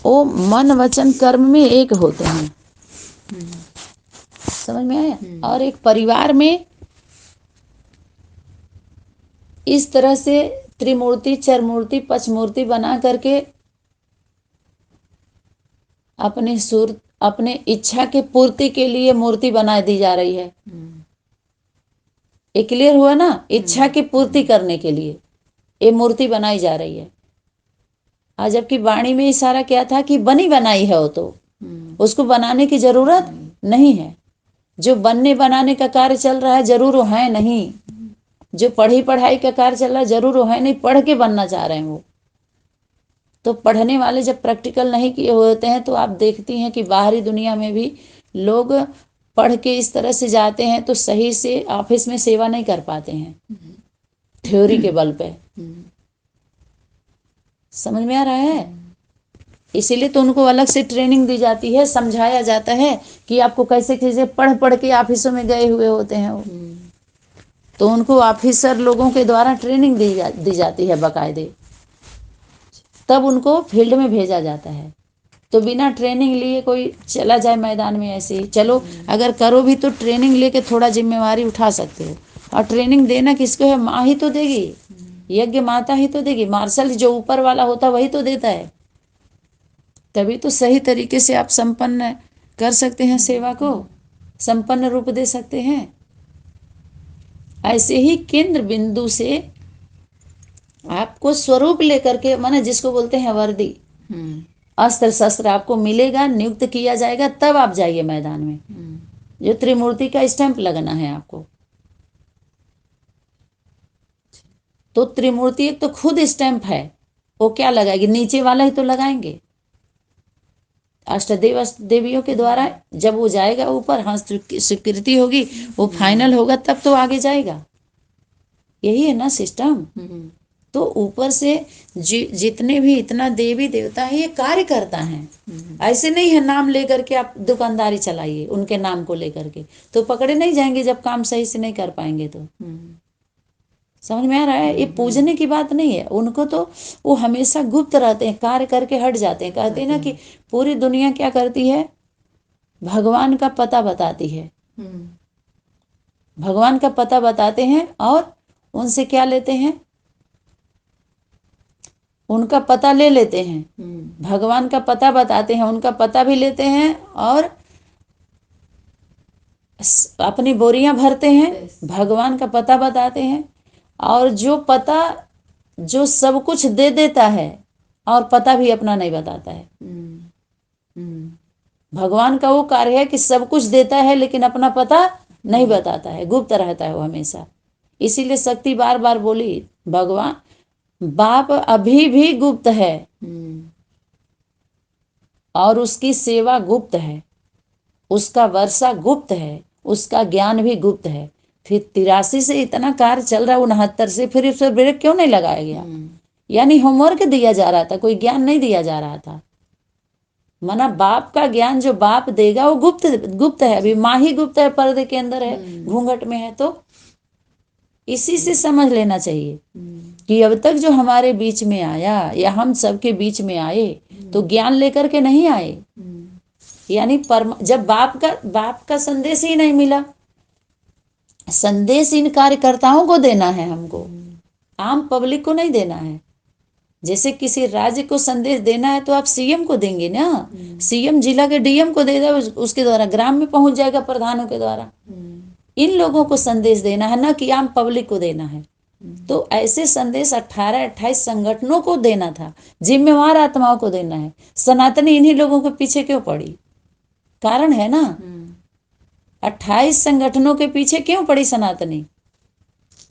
वो मन वचन कर्म में एक होते हैं। समझ में आया। और एक परिवार में इस तरह से त्रिमूर्ति, चरमूर्ति, पचमूर्ति बना करके अपने इच्छा की पूर्ति के लिए मूर्ति बना दी जा रही है। ये क्लियर हुआ ना। इच्छा की पूर्ति करने के लिए ये मूर्ति बनाई जा रही है। आज जबकि वाणी में इशारा क्या था कि बनी बनाई है वो, तो उसको बनाने की जरूरत नहीं है। जो बनने बनाने का कार्य चल रहा है जरूर वो है नहीं। जो पढ़ी पढ़ाई का कार्य चल रहा है जरूर वो है नहीं, पढ़ के बनना चाह रहे हैं वो। तो पढ़ने वाले जब प्रैक्टिकल नहीं किए होते हैं तो आप देखती हैं कि बाहरी दुनिया में भी लोग पढ़ के इस तरह से जाते हैं तो सही से ऑफिस में सेवा नहीं कर पाते हैं, थ्योरी के बल पे। समझ में आ रहा है। इसीलिए तो उनको अलग से ट्रेनिंग दी जाती है, समझाया जाता है कि आपको कैसे कैसे पढ़ पढ़ के ऑफिसों में गए हुए होते हैं वो। तो उनको ऑफिसर लोगों के द्वारा ट्रेनिंग दी जाती है बाकायदे, तब उनको फील्ड में भेजा जाता है। तो बिना ट्रेनिंग लिए कोई चला जाए मैदान में ऐसे ही, चलो अगर करो भी तो ट्रेनिंग लेके थोड़ा जिम्मेवारी उठा सकते हो। और ट्रेनिंग देना किसको है? माँ ही तो देगी, यज्ञ माता ही तो देगी। मार्शल जो ऊपर वाला होता वही तो देता है। तभी तो सही तरीके से आप संपन्न कर सकते हैं, सेवा को संपन्न रूप दे सकते हैं। ऐसे ही केंद्र बिंदु से आपको स्वरूप लेकर के, माने जिसको बोलते हैं वर्दी, अस्त्र शस्त्र आपको मिलेगा, नियुक्त किया जाएगा, तब आप जाइए मैदान में। जो त्रिमूर्ति का स्टैंप लगना है आपको। तो त्रिमूर्ति एक तो खुद स्टैंप है, वो क्या लगाएगी? नीचे वाला ही तो लगाएंगे। अष्टदेव देवियों के द्वारा जब वो जाएगा ऊपर, हाँ स्वीकृति होगी, वो फाइनल होगा, तब तो आगे जाएगा। यही है ना सिस्टम। तो ऊपर से जितने भी इतना देवी देवता है ये कार्य करता है। ऐसे नहीं है नाम लेकर के आप दुकानदारी चलाइए उनके नाम को लेकर के, तो पकड़े नहीं जाएंगे जब काम सही से नहीं कर पाएंगे तो। समझ में आ रहा है। ये पूजने की बात नहीं है उनको, तो वो हमेशा गुप्त रहते हैं, कार्य करके हट जाते हैं। कहते हैं ना कि पूरी दुनिया क्या करती है? भगवान का पता बताती है। भगवान का पता बताते हैं और उनसे क्या लेते हैं? उनका पता ले लेते हैं। भगवान का पता बताते हैं, उनका पता भी लेते हैं और अपनी बोरियां भरते हैं। भगवान का पता बताते हैं और जो पता, जो सब कुछ दे देता है और पता भी अपना नहीं बताता है। भगवान का वो कार्य है कि सब कुछ देता है लेकिन अपना पता नहीं बताता है, गुप्त रहता है वो हमेशा। इसीलिए शक्ति बार बार बोली, भगवान बाप अभी भी गुप्त है और उसकी सेवा गुप्त है, उसका वर्षा गुप्त है, उसका ज्ञान भी गुप्त है। फिर 83 से इतना कार्य चल रहा है, 69 से फिर इस पर ब्रेक क्यों नहीं लगाया गया? यानी होमवर्क दिया जा रहा था, कोई ज्ञान नहीं दिया जा रहा था। माना बाप का ज्ञान जो बाप देगा वो गुप्त गुप्त है। अभी माँ ही गुप्त है, पर्दे के अंदर है, घूंघट में है। तो इसी से समझ लेना चाहिए कि अब तक जो हमारे बीच में आया या हम सबके बीच में आए तो ज्ञान लेकर के नहीं आए। यानी जब बाप का संदेश ही नहीं मिला, संदेश इन कार्यकर्ताओं को देना है हमको, आम पब्लिक को नहीं देना है। जैसे किसी राज्य को संदेश देना है तो आप सीएम को देंगे ना, सीएम जिला के डीएम को देगा, उसके द्वारा ग्राम में पहुंच जाएगा, प्रधानों के द्वारा। इन लोगों को संदेश देना है ना कि आम पब्लिक को देना है। तो ऐसे संदेश 18-28 संगठनों को देना था, जिम्मेवार आत्माओं को देना है। सनातनी इन्हीं लोगों के पीछे क्यों पड़ी? कारण है ना, 28 संगठनों के पीछे क्यों पड़ी सनातनी?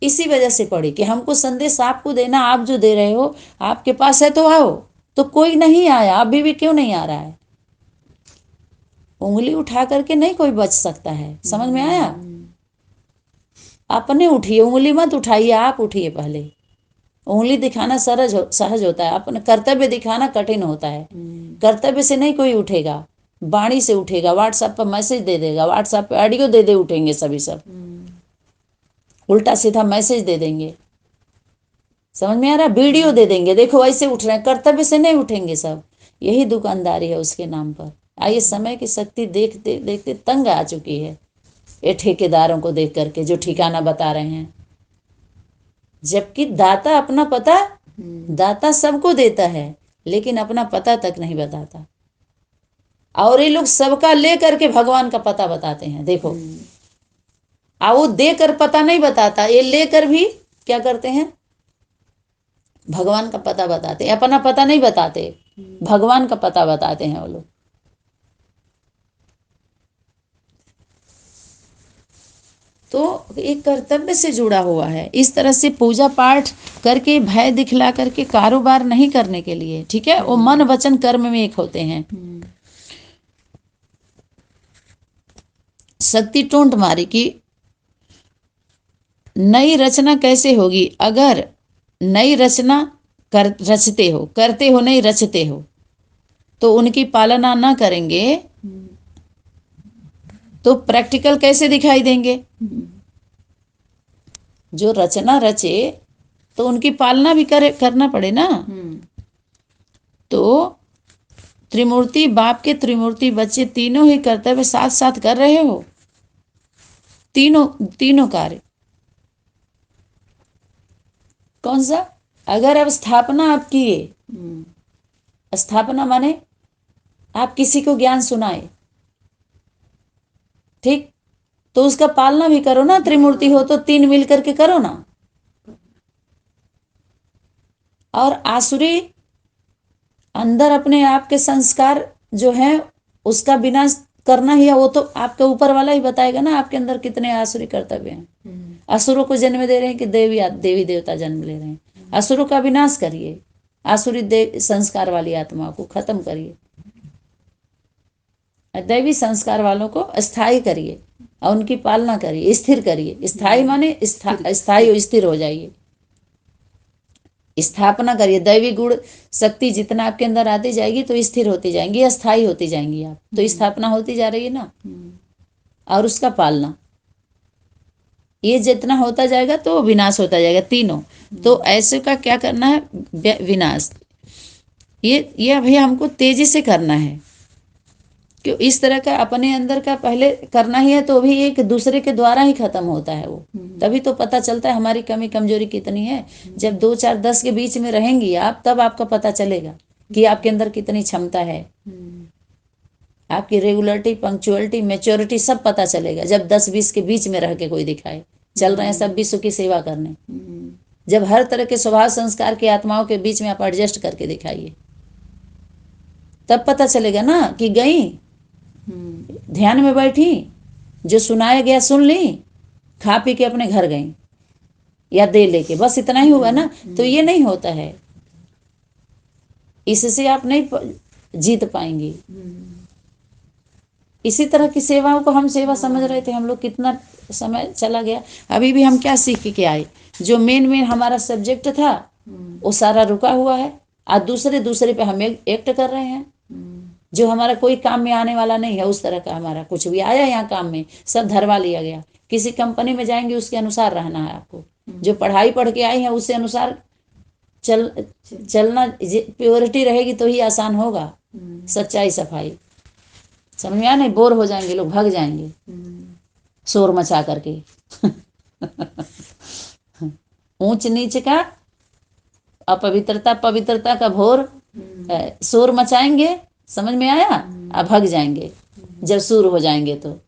इसी वजह से पड़ी कि हमको संदेश आपको देना, आप जो दे रहे हो आपके पास है तो आओ। तो कोई नहीं आया, अभी भी क्यों नहीं आ रहा है? उंगली उठा करके नहीं कोई बच सकता है। समझ में आया? अपने उठिए, उंगली मत उठाइए, आप उठिए पहले। उंगली दिखाना सहज होता है, अपना कर्तव्य दिखाना कठिन होता है। कर्तव्य से नहीं कोई उठेगा, वाणी से उठेगा। व्हाट्सएप पर मैसेज दे देगा, व्हाट्सएप पर ऑडियो दे दे उठेंगे सभी सब, उल्टा सीधा मैसेज दे देंगे। समझ में आ रहा? वीडियो दे देंगे, देखो ऐसे उठ रहे हैं। कर्तव्य से नहीं उठेंगे सब। यही दुकानदारी है उसके नाम पर। आइए, समय की शक्ति देखते देखते तंग आ चुकी है ये ठेकेदारों को देख करके जो ठिकाना बता रहे हैं, जबकि दाता अपना पता, दाता सबको देता है लेकिन अपना पता तक नहीं बताता। और ये लोग सबका ले करके भगवान का पता बताते हैं। देखो, वो देकर पता नहीं बताता, ये लेकर भी क्या करते हैं, भगवान का पता बताते हैं। अपना पता नहीं बताते, भगवान का पता बताते हैं वो लोग। तो एक कर्तव्य से जुड़ा हुआ है। इस तरह से पूजा पाठ करके, भय दिखला करके कारोबार नहीं करने के लिए, ठीक है, वो मन वचन कर्म में एक होते हैं। शक्ति टोंट मारी कि नई रचना कैसे होगी, अगर नई रचना रचते हो, करते हो नहीं रचते हो, तो उनकी पालना ना करेंगे तो प्रैक्टिकल कैसे दिखाई देंगे। जो रचना रचे तो उनकी पालना भी करना पड़े ना। तो त्रिमूर्ति बाप के त्रिमूर्ति बच्चे तीनों ही कर्तव्य साथ साथ कर रहे हो, तीनों कार्य। कौन सा? अगर अब स्थापना आप किए, स्थापना माने आप किसी को ज्ञान सुनाए, ठीक, तो उसका पालना भी करो ना। त्रिमूर्ति हो तो तीन मिल करके करो ना। और आसुरी अंदर अपने आप के संस्कार जो है उसका विनाश करना ही है। वो तो आपके ऊपर वाला ही बताएगा ना आपके अंदर कितने आसुरी कर्तव्य हैं। असुरों को जन्म दे रहे हैं कि देवी देवता जन्म ले रहे हैं। असुरों का विनाश करिए, आसुरी संस्कार वाली आत्माओं को खत्म करिए, दैवी संस्कार वालों को स्थायी करिए और उनकी पालना करिए, स्थिर करिए। स्थायी माने स्थायी स्थिर हो जाइए, स्थापना करिए। दैवी गुण शक्ति जितना आपके अंदर आती जाएगी तो स्थिर होती जाएंगी, अस्थायी होती जाएंगी। आप तो स्थापना होती जा रही है ना, और उसका पालना, ये जितना होता जाएगा तो विनाश होता जाएगा तीनों। तो ऐसे का क्या करना है, विनाश। ये अभी हमको तेजी से करना है, क्यों इस तरह का अपने अंदर का पहले करना ही है, तो भी एक दूसरे के द्वारा ही खत्म होता है वो। तभी तो पता चलता है हमारी कमी कमजोरी कितनी है। जब 2 4 10 के बीच में रहेंगी आप, तब आपका पता चलेगा कि आपके अंदर कितनी क्षमता है। आपकी रेगुलरिटी, पंक्चुअलिटी, मैच्योरिटी सब पता चलेगा जब 10 20 के बीच में रह के कोई दिखाए चल रहे हैं सब विश्व की सेवा करने। जब हर तरह के स्वभाव संस्कार की आत्माओं के बीच में आप एडजस्ट करके दिखाइए, तब पता चलेगा ना कि गई ध्यान में बैठी, जो सुनाया गया सुन ली, खा पी के अपने घर गई या दे लेके, बस इतना ही हुआ ना। तो ये नहीं होता है, इससे आप नहीं जीत पाएंगे। इसी तरह की सेवाओं को हम सेवा समझ रहे थे, हम लोग कितना समय चला गया। अभी भी हम क्या सीख के आए, जो मेन हमारा सब्जेक्ट था वो सारा रुका हुआ है, और दूसरे पे हम एक्ट कर रहे हैं, जो हमारा कोई काम में आने वाला नहीं है। उस तरह का हमारा कुछ भी आया यहाँ काम में सब धरवा लिया गया। किसी कंपनी में जाएंगे उसके अनुसार रहना है आपको, जो पढ़ाई पढ़ के आए हैं उसके अनुसार चलना। प्योरिटी रहेगी तो ही आसान होगा, सच्चाई सफाई। समझ में आया? नहीं बोर हो जाएंगे लोग, भाग जाएंगे शोर मचा करके। ऊंच नीच का, अपवित्रता पवित्रता का घोर शोर मचाएंगे, समझ में आया? अब भाग जाएंगे जब शुरू हो जाएंगे तो,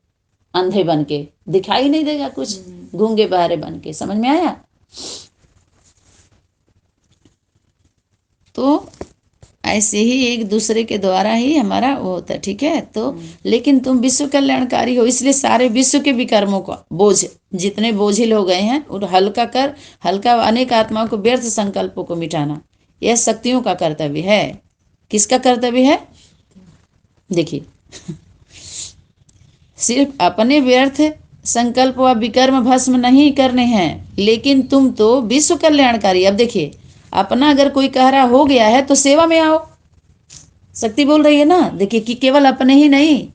अंधे बन के, दिखाई नहीं देगा कुछ, गूंगे बहरे बन के। समझ में आया? तो ऐसे ही एक दूसरे के द्वारा ही हमारा वो होता है, ठीक है। तो लेकिन तुम विश्व कल्याणकारी हो, इसलिए सारे विश्व के विकर्मों का बोझ, जितने बोझिल हो गए हैं और हल्का अनेक आत्माओं को व्यर्थ संकल्पों को मिटाना, यह शक्तियों का कर्तव्य है। किसका कर्तव्य है? देखिए, सिर्फ अपने व्यर्थ संकल्प व विकर्म भस्म नहीं करने हैं, लेकिन तुम तो विश्व कल्याणकारी। अब देखिए, अपना अगर कोई कह रहा हो गया है तो सेवा में आओ। शक्ति बोल रही है ना, देखिए कि केवल अपने ही नहीं,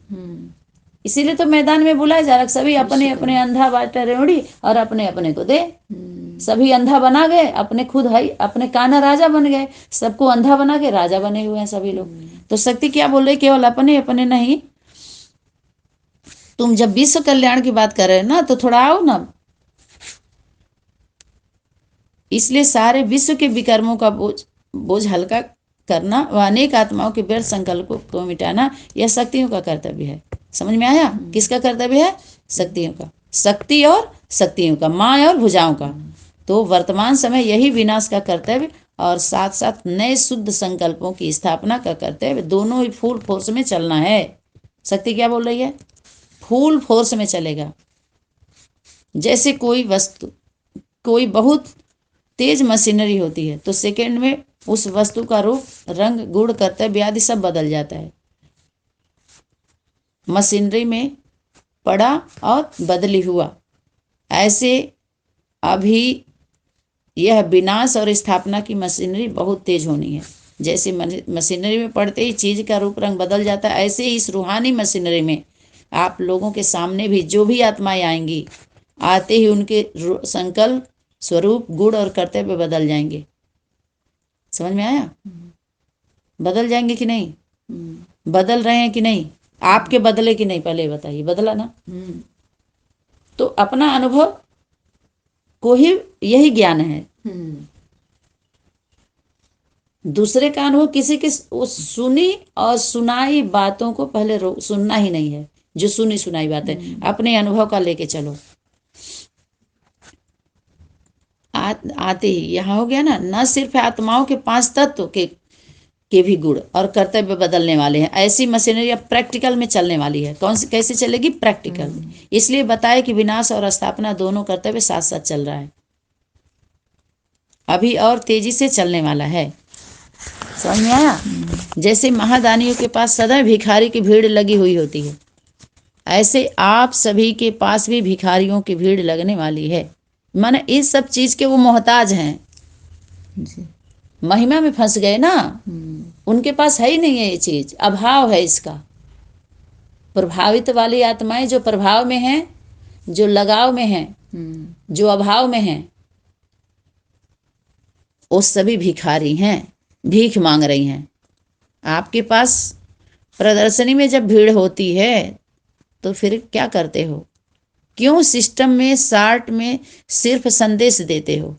इसीलिए तो मैदान में बुलाया जा रहा, सभी अपने अपने अंधा बाटे रेवड़ी और अपने अपने को दे। सभी अंधा बना गए, अपने खुद है अपने कान्हा राजा बन गए, सबको अंधा बना के राजा बने हुए हैं सभी लोग। तो शक्ति क्या बोल रही, केवल अपने अपने नहीं, तुम जब विश्व कल्याण की बात कर रहे हो ना तो थोड़ा आओ ना। इसलिए सारे विश्व के विकर्मों का बोझ हल्का करना व अनेक आत्माओं के व्यर्थ संकल्पों को मिटाना यह शक्तियों का कर्तव्य है। समझ में आया? किसका कर्तव्य है? शक्तियों का। शक्ति और शक्तियों का, माँ और भुजाओं का। तो वर्तमान समय यही विनाश का कर्तव्य और साथ साथ नए शुद्ध संकल्पों की स्थापना का कर्तव्य, दोनों ही फुल फोर्स में चलना है। शक्ति क्या बोल रही है? फुल फोर्स में चलेगा। जैसे कोई वस्तु, कोई बहुत तेज मशीनरी होती है तो सेकंड में उस वस्तु का रूप, रंग, गुण, कर्तव्य आदि सब बदल जाता है। मशीनरी में पड़ा और बदली हुआ, ऐसे अभी यह विनाश और स्थापना की मशीनरी बहुत तेज होनी है। जैसे मशीनरी में पड़ते ही चीज का रूप रंग बदल जाता है, ऐसे ही इस रूहानी मशीनरी में आप लोगों के सामने भी जो भी आत्माएं आएंगी, आते ही उनके संकल्प, स्वरूप, गुण और कर्तव्य बदल जाएंगे। समझ में आया? बदल जाएंगे कि नहीं? बदल रहे हैं कि नहीं? आपके बदले कि नहीं, पहले बताइए। बदला ना? तो अपना अनुभव को ही यही ज्ञान है। दूसरे का अनुभव, किसी की सुनी और सुनाई बातों को पहले सुनना ही नहीं है। जो सुनी सुनाई बातें अपने अनुभव का लेके चलो। आते ही यहाँ हो गया ना, न सिर्फ आत्माओं के 5 तत्व के भी गुण और कर्तव्य बदलने वाले हैं। ऐसी मशीनरी अब प्रैक्टिकल में चलने वाली है। कौन सी, कैसे चलेगी? प्रैक्टिकल में। इसलिए बताए कि विनाश और स्थापना दोनों कर्तव्य साथ साथ चल रहा है, अभी और तेजी से चलने वाला है। समझ में आया? जैसे महादानियों के पास सदा भिखारी की भीड़ लगी हुई होती है, ऐसे आप सभी के पास भी भिखारियों की भीड़ लगने वाली है। माने इस सब चीज के वो मोहताज हैं, महिमा में फंस गए ना, उनके पास है ही नहीं है ये चीज, अभाव है इसका। प्रभावित वाली आत्माएं जो प्रभाव में हैं, जो लगाव में हैं, जो अभाव में हैं, वो सभी भिखारी हैं, भीख मांग रही हैं। आपके पास प्रदर्शनी में जब भीड़ होती है तो फिर क्या करते हो? क्यों सिस्टम में, शार्ट में सिर्फ संदेश देते हो?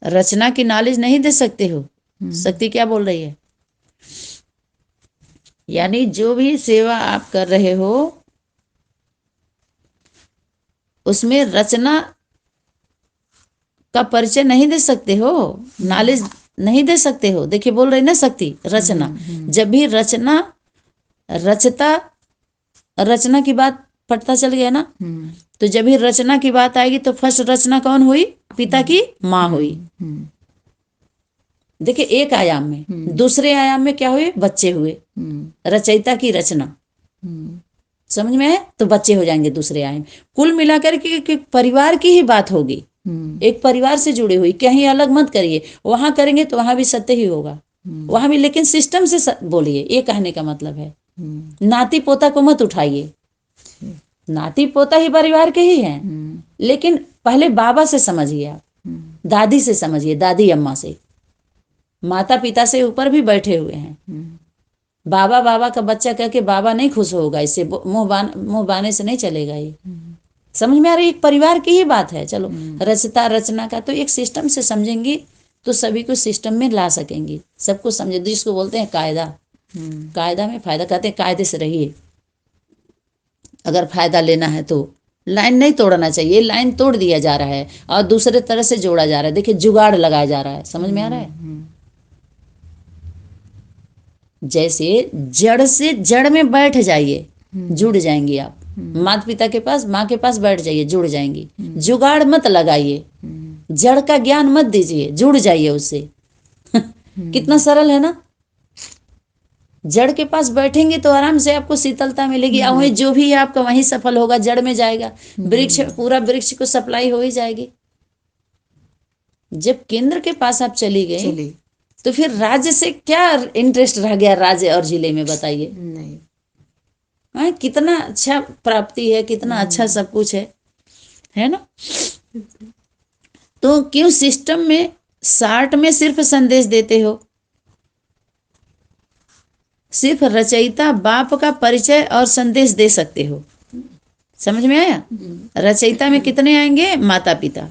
रचना की नॉलेज नहीं दे सकते हो? शक्ति क्या बोल रही है? यानी जो भी सेवा आप कर रहे हो उसमें रचना का परिचय नहीं दे सकते हो, नॉलेज नहीं दे सकते हो। देखिए बोल रही ना शक्ति, रचना। जब भी रचना रचता, रचना की बात पता चल गया ना, तो जब भी रचना की बात आएगी तो फर्स्ट रचना कौन हुई? पिता की माँ हुई। देखिए एक आयाम में। दूसरे आयाम में क्या हुए? बच्चे हुए, रचयिता की रचना। समझ में है? तो बच्चे हो जाएंगे दूसरे आयाम। कुल मिलाकर के परिवार की ही बात होगी, एक परिवार से जुड़ी हुई। कहीं अलग मत करिए, वहां करेंगे तो वहां भी सत्य ही होगा, वहां भी, लेकिन सिस्टम से बोलिए। ये कहने का मतलब है नाती पोता को मत उठाइए। नाती पोता ही परिवार के ही हैं, लेकिन पहले बाबा से समझिए, आप दादी से समझिए, दादी अम्मा से। माता पिता से ऊपर भी बैठे हुए हैं। बाबा बाबा का बच्चा कह के बाबा नहीं खुश होगा, इससे मुंह बाने से नहीं चलेगा ये। समझ में आ रही? एक परिवार की ही बात है। चलो रचता रचना का तो एक सिस्टम से समझेंगी तो सभी को सिस्टम में ला सकेंगी, सबको समझे। जिसको बोलते हैं कायदा, कायदा में फायदा, कहते हैं कायदे से रहिए। अगर फायदा लेना है तो लाइन नहीं तोड़ना चाहिए, लाइन तोड़ दिया जा रहा है और दूसरे तरह से जोड़ा जा रहा है। देखिए जुगाड़ लगाया जा रहा है। समझ में आ रहा है? जैसे जड़ से जड़ में बैठ जाइए, जुड़ जाएंगे आप। माता पिता के पास, माँ के पास बैठ जाइए, जुड़ जाएंगी। जुगाड़ मत लगाइए, जड़ का ज्ञान मत दीजिए, जुड़ जाइए उससे। कितना सरल है ना? जड़ के पास बैठेंगे तो आराम से आपको शीतलता मिलेगी, और वहीं जो भी है आपका वहीं सफल होगा, जड़ में जाएगा। वृक्ष, पूरा वृक्ष को सप्लाई हो ही जाएगी। जब केंद्र के पास आप चली गई तो फिर राज्य से क्या इंटरेस्ट रह गया? राज्य और जिले में बताइए। नहीं, कितना अच्छा प्राप्ति है, कितना अच्छा सब कुछ है ना? तो क्यों सिस्टम में शार्ट में सिर्फ संदेश देते हो? सिर्फ रचयिता बाप का परिचय और संदेश दे सकते हो। समझ में आया? रचयिता में कितने आएंगे? माता पिता।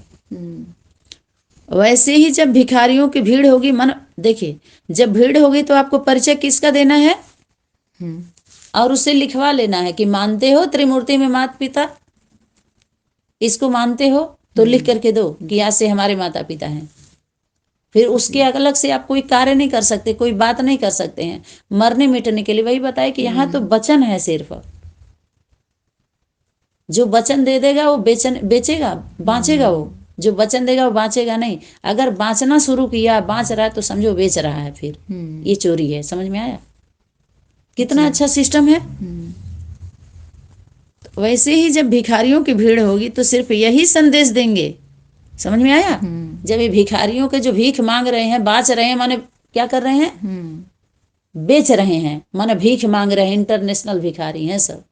वैसे ही जब भिखारियों की भीड़ होगी, मन देखिए, जब भीड़ होगी तो आपको परिचय किसका देना है? और उसे लिखवा लेना है कि मानते हो त्रिमूर्ति में माता पिता, इसको मानते हो तो लिख करके दो कि आज से हमारे माता पिता हैं। फिर उसके अलग से आप कोई कार्य नहीं कर सकते, कोई बात नहीं कर सकते हैं मरने मिटने के लिए। वही बताए कि यहाँ तो वचन है, सिर्फ जो वचन दे देगा वो बेचेगा, बाँचेगा। वो जो वचन देगा वो बाँचेगा नहीं। अगर बाँचना शुरू किया, बाँच रहा है, तो समझो बेच रहा है, फिर ये चोरी है। समझ में आया? कितना अच्छा सिस्टम है। तो वैसे ही जब भिखारियों की भीड़ होगी तो सिर्फ यही संदेश देंगे। समझ में आया? जब ये भिखारियों के जो भीख मांग रहे हैं, बाँच रहे हैं, माने क्या कर रहे हैं? बेच रहे हैं, माने भीख मांग रहे हैं। इंटरनेशनल भिखारी हैं सब।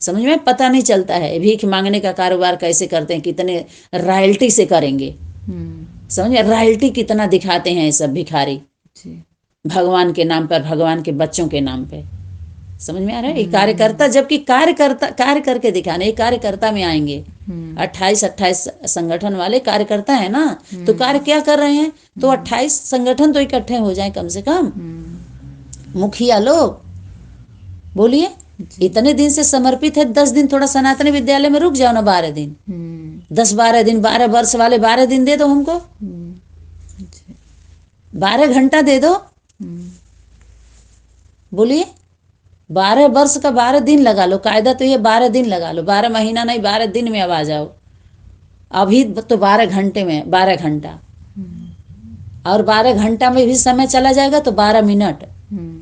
समझ में पता नहीं चलता है भीख मांगने का कारोबार कैसे करते हैं, कितने रॉयल्टी से करेंगे। समझ में? रॉयल्टी कितना दिखाते हैं ये सब भिखारी, भगवान के नाम पर, भगवान के बच्चों के नाम पे। समझ में आ रहा है? ये कार्यकर्ता, जबकि कार्य करके दिखाने, ये कार्यकर्ता में आएंगे। 28 संगठन वाले कार्यकर्ता है ना, तो कार्य क्या कर रहे हैं? तो 28 संगठन तो इकट्ठे हो जाए कम से कम। मुखिया लोग बोलिए, इतने दिन से समर्पित है, 10 दिन थोड़ा सनातनी विद्यालय में रुक जाओ ना, 12 दिन, 10-12 दिन, 12 वर्ष वाले 12 दिन दे दो हमको, 12 घंटा दे दो। बोलिए, 12 वर्ष का 12 दिन लगा लो। कायदा तो ये 12 दिन लगा लो, 12 महीना नहीं, 12 दिन में अब आ जाओ। अभी तो 12 घंटे में, 12 घंटा, और 12 घंटा में भी समय चला जाएगा तो 12 मिनट,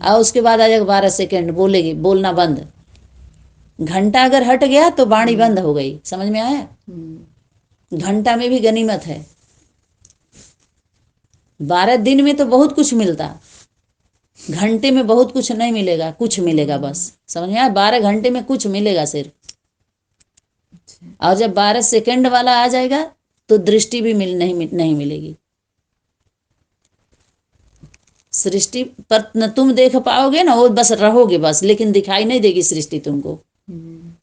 और उसके बाद आ जाएगा 12 सेकेंड, बोलेगी, बोलना बंद। घंटा अगर हट गया तो वाणी बंद हो गई। समझ में आया? घंटा में भी गनीमत है। 12 दिन में तो बहुत कुछ मिलता, घंटे में बहुत कुछ नहीं मिलेगा, कुछ मिलेगा बस। समझ में आया? 12 घंटे में कुछ मिलेगा सिर्फ। और जब 12 सेकंड वाला आ जाएगा तो दृष्टि भी नहीं मिलेगी। सृष्टि पर न तुम देख पाओगे ना, वो बस रहोगे बस, लेकिन दिखाई नहीं देगी सृष्टि तुमको।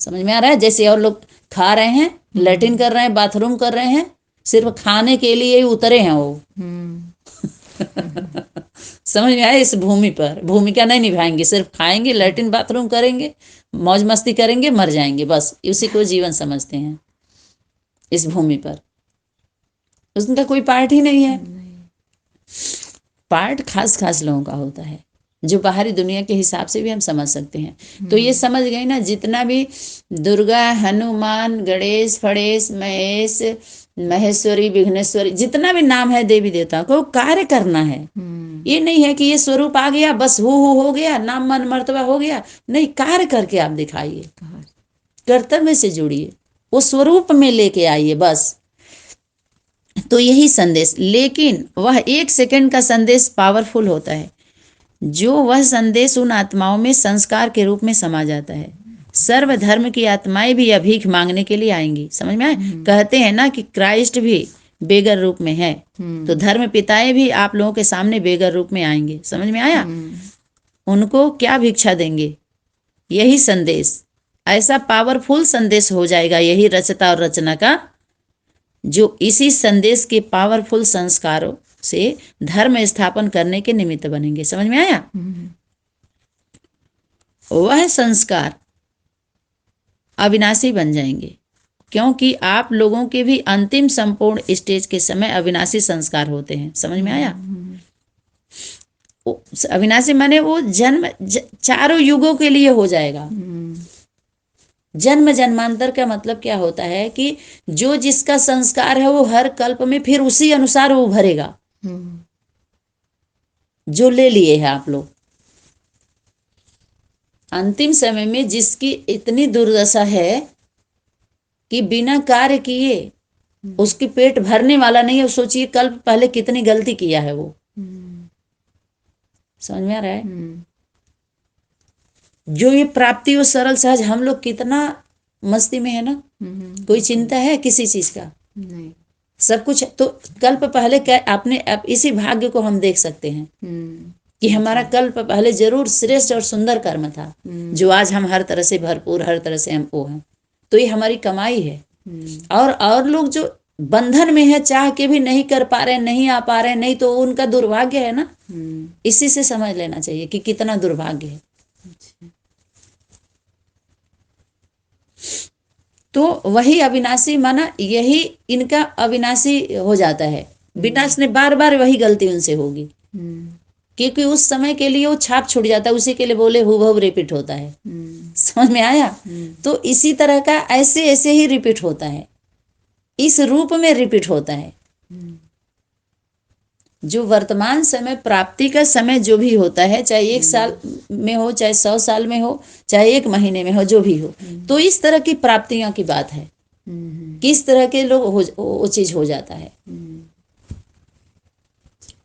समझ में आ रहा है? जैसे और लोग खा रहे हैं, लैट्रिन कर रहे हैं, बाथरूम कर रहे हैं, सिर्फ खाने के लिए ही उतरे हैं वो। समझ में आया? इस भूमि पर भूमिका नहीं निभाएंगे, सिर्फ खाएंगे, लैट्रिन बाथरूम करेंगे, मौज मस्ती करेंगे, मर जाएंगे, बस उसी को जीवन समझते हैं इस भूमि पर। उसका कोई पार्ट ही नहीं है। पार्ट खास लोगों का होता है, जो बाहरी दुनिया के हिसाब से भी हम समझ सकते हैं। तो ये समझ गए ना, जितना भी दुर्गा, हनुमान, गणेश, फणेश, महेश, महेश्वरी, विघ्नेश्वरी, जितना भी नाम है देवी देवता को, कार्य करना है। ये नहीं है कि ये स्वरूप आ गया बस हो गया, नाम मन मर्तबा हो गया। नहीं, कार्य करके आप दिखाइए, कर्तव्य से जुड़िए, वो स्वरूप में लेके आइए बस। तो यही संदेश, लेकिन वह 1 सेकंड का संदेश पावरफुल होता है, जो वह संदेश उन आत्माओं में संस्कार के रूप में समा जाता है। सर्वधर्म की आत्माएं भी यह भीख मांगने के लिए आएंगी। समझ में आए? कहते हैं ना कि क्राइस्ट भी बेगर रूप में है, तो धर्म पिताएं भी आप लोगों के सामने बेगर रूप में आएंगे। समझ में आया? उनको क्या भिक्षा देंगे? यही संदेश, ऐसा पावरफुल संदेश हो जाएगा यही रचता और रचना का, जो इसी संदेश के पावरफुल संस्कारों से धर्म स्थापन करने के निमित्त बनेंगे। समझ में आया? वह संस्कार अविनाशी बन जाएंगे, क्योंकि आप लोगों के भी अंतिम संपूर्ण स्टेज के समय अविनाशी संस्कार होते हैं। समझ में आया? अविनाशी माने वो जन्म चारों युगों के लिए हो जाएगा। जन्म जन्मांतर का मतलब क्या होता है कि जो जिसका संस्कार है वो हर कल्प में फिर उसी अनुसार वो उभरेगा, जो ले लिए हैं आप लोग। अंतिम समय में जिसकी इतनी दुर्दशा है कि बिना कार्य किए उसकी पेट भरने वाला नहीं है, सोचिए कल्प पहले कितनी गलती किया है वो। समझ में आ रहा है? जो ये प्राप्ति वो सरल सहज, हम लोग कितना मस्ती में है ना, कोई चिंता है किसी चीज का नहीं। सब कुछ। तो कल्प पहले क्या आपने, अब इसी भाग्य को हम देख सकते हैं कि हमारा कल्प पहले जरूर श्रेष्ठ और सुंदर कर्म था, जो आज हम हर तरह से भरपूर, हर तरह से हम वो हैं। तो ये हमारी कमाई है। और लोग जो बंधन में है, चाह के भी नहीं कर पा रहे, नहीं आ पा रहे, नहीं, तो उनका दुर्भाग्य है ना। इसी से समझ लेना चाहिए कि कितना दुर्भाग्य है। तो वही अविनाशी माना, यही इनका अविनाशी हो जाता है। विनाश ने बार बार वही गलती उनसे होगी, क्योंकि उस समय के लिए वो छाप छूट जाता है। उसी के लिए बोले हुबहू रिपीट होता है। समझ में आया? तो इसी तरह का ऐसे ऐसे ही रिपीट होता है, इस रूप में रिपीट होता है। जो वर्तमान समय, प्राप्ति का समय जो भी होता है, चाहे 1 साल में हो, चाहे 100 साल में हो, चाहे 1 महीने में हो, जो भी हो, तो इस तरह की प्राप्तियों की बात है। किस तरह के लोग वो चीज हो जाता है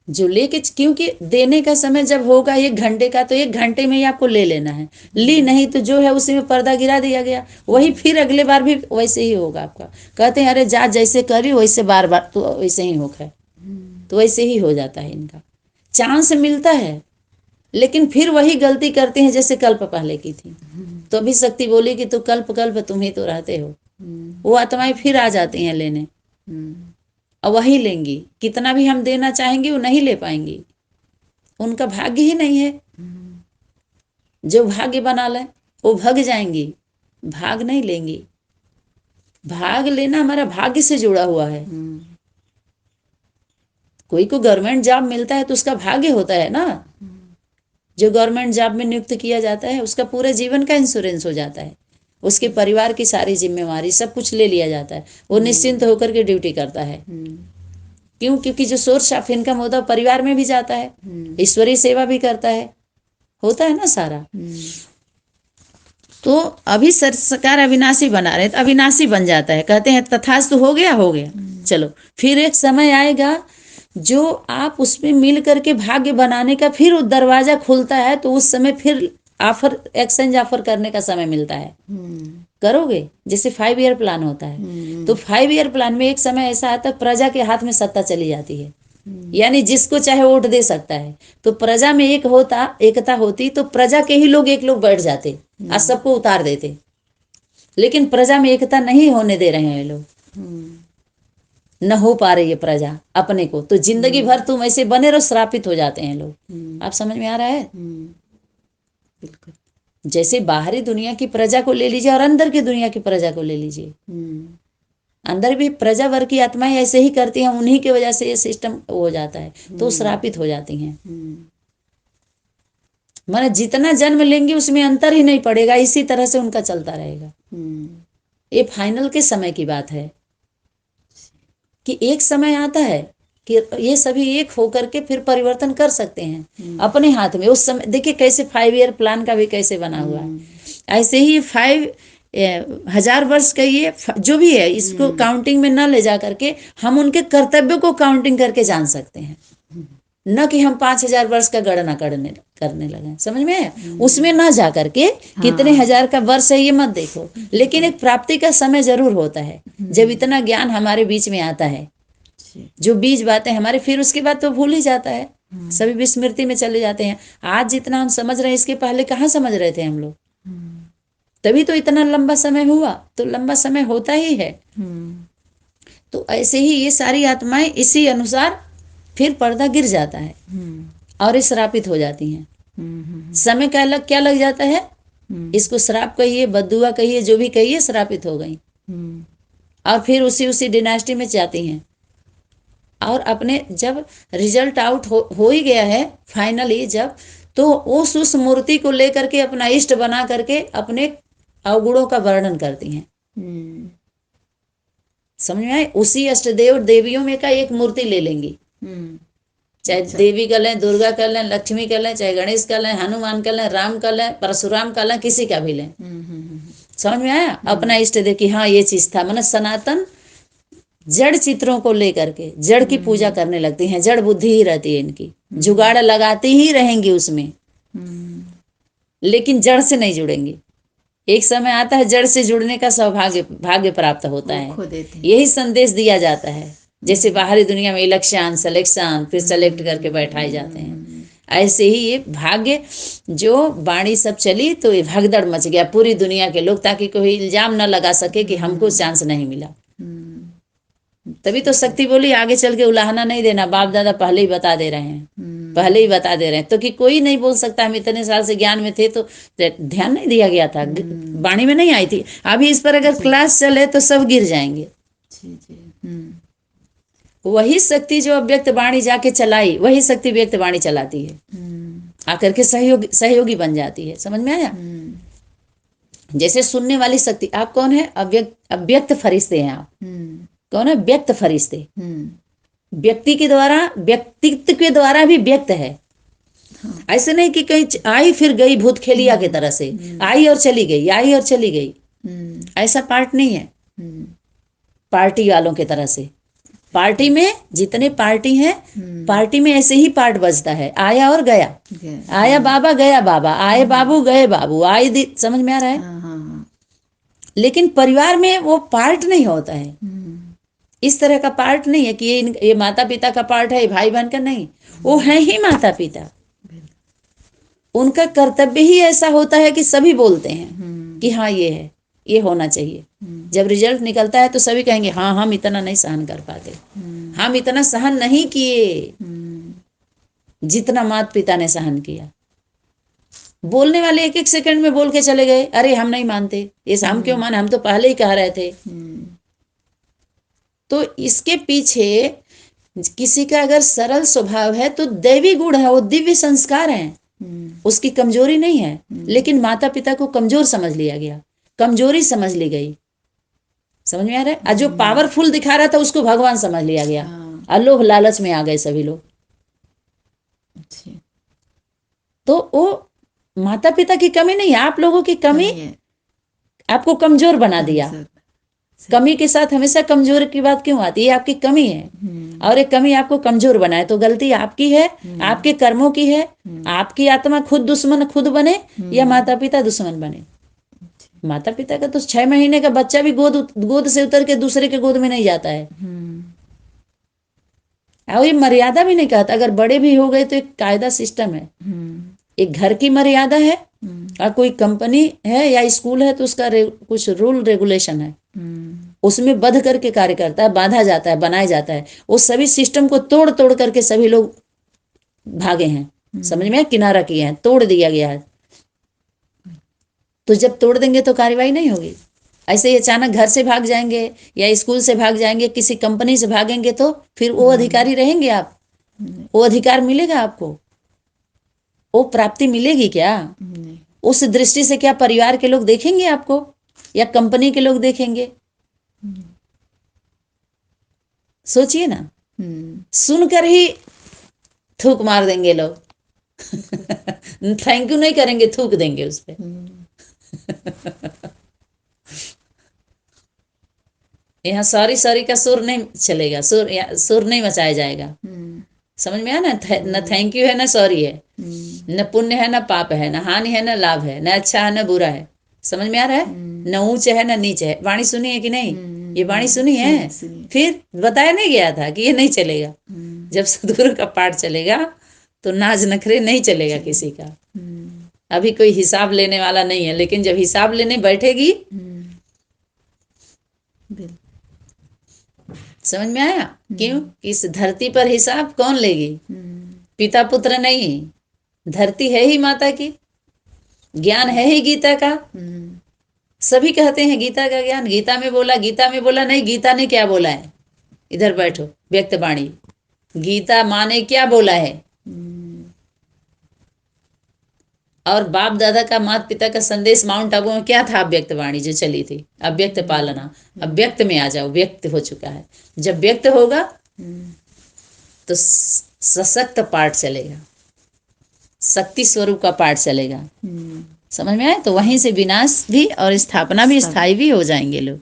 जो लेके, क्योंकि देने का समय जब होगा 1 घंटे का, तो 1 घंटे में ही आपको ले लेना है। ली नहीं तो जो है उसी में पर्दा गिरा दिया गया, वही फिर अगले बार भी वैसे ही होगा आपका। कहते हैं अरे जा जैसे करी वैसे बार बार तो वैसे ही होगा, तो वैसे ही हो जाता है। इनका चांस मिलता है, लेकिन फिर वही गलती करते हैं जैसे कल्प पहले की थी। तो अभी शक्ति बोली कि तो कल्प कल्प तुम ही तो रहते हो। वो आत्माएं फिर आ जाती हैं लेने, और वही लेंगी। कितना भी हम देना चाहेंगे वो नहीं ले पाएंगी, उनका भाग्य ही नहीं है। जो भाग्य बना ले वो भग जाएंगी, भाग नहीं लेंगी। भाग लेना हमारा भाग्य से जुड़ा हुआ है। कोई को गवर्नमेंट जॉब मिलता है तो उसका भाग्य होता है ना। जो गवर्नमेंट जॉब में नियुक्त किया जाता है उसका पूरे जीवन का इंश्योरेंस हो जाता है, उसके परिवार की सारी जिम्मेवारी सब कुछ ले लिया जाता है। वो निश्चिंत होकर के ड्यूटी करता है। क्यों? क्योंकि जो सोर्स ऑफ इनकम होता है परिवार में भी जाता है, ईश्वरीय सेवा भी करता है, होता है ना सारा। तो अभी सरकार अविनाशी बना रहे, तो अविनाशी बन जाता है। कहते हैं तथास्तु, हो गया हो गया। चलो फिर एक समय आएगा जो आप उसमें मिल करके भाग्य बनाने का फिर दरवाजा खुलता है, तो उस समय फिर ऑफर, एक्सचेंज ऑफर करने का समय मिलता है। करोगे? जैसे 5 ईयर प्लान होता है, तो 5 ईयर प्लान में एक समय ऐसा आता है प्रजा के हाथ में सत्ता चली जाती है, यानी जिसको चाहे वोट दे सकता है। तो प्रजा में एकता होती तो प्रजा के ही लोग एक लोग बैठ जाते और सबको उतार देते। लेकिन प्रजा में एकता नहीं होने दे रहे हैं लोग, न हो पा रही है प्रजा अपने को, तो जिंदगी भर तुम ऐसे बने रहो, श्रापित हो जाते हैं लोग। आप समझ में आ रहा है? बिल्कुल। जैसे बाहरी दुनिया की प्रजा को ले लीजिए और अंदर की दुनिया की प्रजा को ले लीजिए, अंदर भी प्रजा वर्ग की आत्माएं ऐसे ही करती हैं, उन्हीं की वजह से ये सिस्टम हो जाता है, तो श्रापित हो जाती हैं। माने जितना जन्म लेंगे उसमें अंतर ही नहीं पड़ेगा, इसी तरह से उनका चलता रहेगा। ये फाइनल के समय की बात है कि एक समय आता है कि ये सभी एक होकर के फिर परिवर्तन कर सकते हैं अपने हाथ में। उस समय देखिए कैसे 5 ईयर प्लान का भी कैसे बना हुआ है, ऐसे ही 5,000 वर्ष का ये जो भी है, इसको काउंटिंग में न ले जा करके हम उनके कर्तव्यों को काउंटिंग करके जान सकते हैं, न कि हम 5,000 वर्ष का गणना करने लगे। समझ में है? उसमें ना जा करके कितने हजार का वर्ष है ये मत देखो, लेकिन एक प्राप्ति का समय जरूर होता है जब इतना ज्ञान हमारे बीच में आता है, जो बीज बातें हमारे, फिर उसके बाद तो भूल ही जाता है, सभी विस्मृति में चले जाते हैं। आज जितना हम समझ रहे हैं इसके पहले कहाँ समझ रहे थे हम लोग? तभी तो इतना लंबा समय हुआ, तो लंबा समय होता ही है। तो ऐसे ही ये सारी आत्माएं इसी अनुसार फिर पर्दा गिर जाता है और श्रापित हो जाती हैं। समय का अलग क्या लग जाता है, इसको श्राप कहिए, बद्दुआ कहिए, जो भी कहिए, श्रापित हो गई और फिर उसी डिनास्टी में जाती हैं। और अपने जब रिजल्ट आउट हो ही गया है फाइनली, जब तो उस मूर्ति को लेकर के अपना इष्ट बना करके अपने अवगुणों का वर्णन करती हैं। समझ में आए? उसी अष्टदेव देवियों में का एक मूर्ति ले लेंगी, चाहे देवी कर लें, दुर्गा कर लें, लक्ष्मी कर लें, चाहे गणेश कर लें, हनुमान कर लें, राम कर लें, परशुराम कर लें, किसी का भी लें। समझ में आया? अपना इष्ट देव की हाँ ये चीज था। मतलब सनातन जड़ चित्रों को लेकर के जड़ की पूजा करने लगती हैं, जड़ बुद्धि ही रहती है इनकी, जुगाड़ लगाती ही रहेंगी उसमें, लेकिन जड़ से नहीं जुड़ेंगी। एक समय आता है जड़ से जुड़ने का सौभाग्य भाग्य प्राप्त होता है, यही संदेश दिया जाता है। जैसे बाहरी दुनिया में इलेक्शन सिलेक्शन फिर सेलेक्ट करके बैठाए जाते हैं, ऐसे ही ये भाग्य जो वाणी सब चली तो ये भगदड़ मच गया पूरी दुनिया के लोग, ताकि कोई इल्जाम न लगा सके कि हमको चांस नहीं मिला। तभी तो शक्ति बोली आगे चल के उलाहना नहीं देना, बाप दादा पहले ही बता दे रहे हैं, पहले ही बता दे रहे हैं, तो कि कोई नहीं बोल सकता हम इतने साल से ज्ञान में थे तो ध्यान नहीं दिया गया था, वाणी में नहीं आई थी। अभी इस पर अगर क्लास चले तो सब गिर जाएंगे। वही शक्ति जो अव्यक्त वाणी जाके चलाई, वही शक्ति व्यक्त वाणी चलाती है, आकर के सहयोगी बन जाती है। समझ में आया? जैसे सुनने वाली शक्ति, आप कौन है? अव्यक्त फरिश्ते हैं आप। कौन है? व्यक्त फरिश्ते। व्यक्ति के द्वारा, व्यक्तित्व के द्वारा भी व्यक्त है। ऐसे नहीं कि कहीं आई फिर गई भूत खेलिया के तरह से, आई और चली गई, आई और चली गई, ऐसा पार्ट नहीं है पार्टी वालों के तरह से। पार्टी में जितने पार्टी हैं, पार्टी में ऐसे ही पार्ट बजता है, आया और गया, आया बाबा गया बाबा, आए बाबू गए बाबू, आए दी। समझ में आ रहा है? लेकिन परिवार में वो पार्ट नहीं होता है, इस तरह का पार्ट नहीं है कि ये माता पिता का पार्ट है, भाई बहन का नहीं, वो है ही माता पिता। उनका कर्तव्य ही ऐसा होता है कि सभी बोलते हैं कि हाँ ये है, ये होना चाहिए। जब रिजल्ट निकलता है तो सभी कहेंगे हाँ हम इतना नहीं सहन कर पाते, हम इतना सहन नहीं किए जितना माता पिता ने सहन किया। बोलने वाले एक एक सेकंड में बोल के चले गए, अरे हम नहीं मानते, ये हम क्यों माने, हम तो पहले ही कह रहे थे। तो इसके पीछे किसी का अगर सरल स्वभाव है तो दैवी गुण है, वो दिव्य संस्कार है, उसकी कमजोरी नहीं है। लेकिन माता पिता को कमजोर समझ लिया गया, कमजोरी समझ ली गई। समझ में आ रहा है? जो पावरफुल दिखा रहा था उसको भगवान समझ लिया गया, अलोभ लालच में आ गए सभी लोग। तो वो माता पिता की कमी नहीं है, आप लोगों की कमी आपको कमजोर बना दिया। कमी के साथ हमेशा कमजोर की बात क्यों आती है? आपकी कमी है और एक कमी आपको कमजोर बनाए, तो गलती आपकी है, आपके कर्मों की है। आपकी आत्मा खुद दुश्मन खुद बने या माता पिता दुश्मन बने? माता पिता का तो 6 महीने का बच्चा भी गोद से उतर के दूसरे के गोद में नहीं जाता है। और ये मर्यादा भी नहीं कहता, अगर बड़े भी हो गए तो एक कायदा सिस्टम है, एक घर की मर्यादा है, और कोई कंपनी है या स्कूल है तो उसका कुछ रूल रेगुलेशन है, उसमें बध करके कार्य करता है, बांधा जाता है, बनाया जाता है। वो सभी सिस्टम को तोड़ तोड़ करके सभी लोग भागे हैं। समझ में? किनारा किए हैं, तोड़ दिया गया है। तो जब तोड़ देंगे तो कार्रवाई नहीं होगी। ऐसे ही अचानक घर से भाग जाएंगे या स्कूल से भाग जाएंगे, किसी कंपनी से भागेंगे तो फिर वो अधिकारी रहेंगे आप? वो अधिकार मिलेगा आपको? वो प्राप्ति मिलेगी क्या? उस दृष्टि से क्या परिवार के लोग देखेंगे आपको या कंपनी के लोग देखेंगे? सोचिए ना, सुनकर ही थूक मार देंगे लोग। थैंक यू नहीं करेंगे, थूक देंगे उस पर। यहाँ सॉरी सॉरी का सुर नहीं चलेगा, सुर नहीं मचाया जाएगा। समझ में आया ना? न थैंक यू है ना सॉरी है, न पुण्य है ना पाप है, न हानि है ना लाभ है, न अच्छा है ना बुरा है। समझ में आ रहा है? न ऊंच है ना नीच है। वाणी सुनी है कि नहीं? ये वाणी सुनी है। फिर बताया नहीं गया था कि ये नहीं चलेगा। जब सदगुरु का पाठ चलेगा तो नाज नखरे नहीं चलेगा किसी का। अभी कोई हिसाब लेने वाला नहीं है, लेकिन जब हिसाब लेने बैठेगी, समझ में आया? क्यों? इस धरती पर हिसाब कौन लेगी? पिता पुत्र नहीं, धरती है ही माता की, ज्ञान है ही गीता का। सभी कहते हैं गीता का ज्ञान, गीता में बोला, गीता में बोला। नहीं, गीता ने क्या बोला है? इधर बैठो, व्यक्त वाणी। गीता माँ ने क्या बोला है? और बाप दादा का, माता पिता का संदेश माउंट आबू में क्या था? अव्यक्त वाणी जो चली थी, अव्यक्त पालना। अव्यक्त में आ जाओ, व्यक्त हो चुका है। जब व्यक्त होगा तो सशक्त पाठ चलेगा, शक्ति स्वरूप का पाठ चलेगा। समझ में आए? तो वहीं से विनाश भी और स्थापना भी, स्थायी भी हो जाएंगे लोग।